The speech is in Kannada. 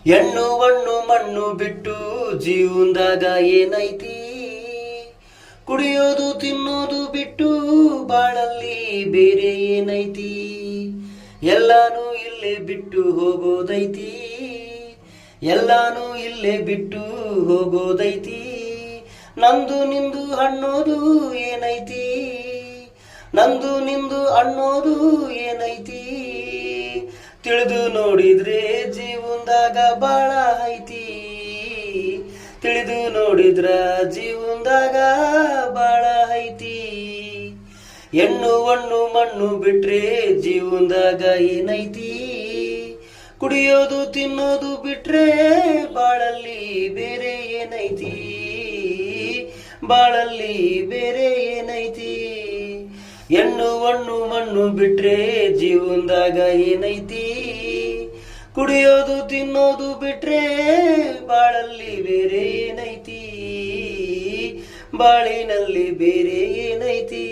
ಹೆಣ್ಣು ಹಣ್ಣು ಮಣ್ಣು ಬಿಟ್ಟು ಜೀವನದಾಗ ಏನೈತಿ? ಕುಡಿಯೋದು ತಿನ್ನೋದು ಬಿಟ್ಟು ಬಾಳಲ್ಲಿ ಬೇರೆ ಏನೈತಿ? ಎಲ್ಲಾನು ಇಲ್ಲೇ ಬಿಟ್ಟು ಹೋಗೋದೈತಿ, ಎಲ್ಲಾನು ಇಲ್ಲೇ ಬಿಟ್ಟು ಹೋಗೋದೈತಿ. ನಂದು ನಿಂದು ಅನ್ನೋದು ಏನೈತಿ? ನಂದು ನಿಂದು ಅನ್ನೋದು ಏನೈತಿ? ತಿಳಿದು ನೋಡಿದ್ರೆ ಜೀವನದಾಗ ಬಾಳ ಐತಿ, ತಿಳಿದು ನೋಡಿದ್ರ ಜೀವನದಾಗ ಬಾಳ ಐತಿ. ಹೆಣ್ಣು ಹಣ್ಣು ಮಣ್ಣು ಬಿಟ್ರೆ ಜೀವನದಾಗ ಏನೈತಿ? ಕುಡಿಯೋದು ತಿನ್ನೋದು ಬಿಟ್ರೆ ಬಾಳಲ್ಲಿ ಬೇರೆ ಏನೈತಿ? ಬಾಳಲ್ಲಿ ಬೇರೆ ಏನೈತಿ? ಹೆಣ್ಣು ಹಣ್ಣು ಮಣ್ಣು ಬಿಟ್ರೆ ಜೀವನದಾಗ ಏನೈತಿ? ಕುಡಿಯೋದು ತಿನ್ನೋದು ಬಿಟ್ರೆ ಬಾಳಲ್ಲಿ ಬೇರೆ ಏನೈತಿ? ಬಾಳಿನಲ್ಲಿ ಬೇರೆ ಏನೈತಿ?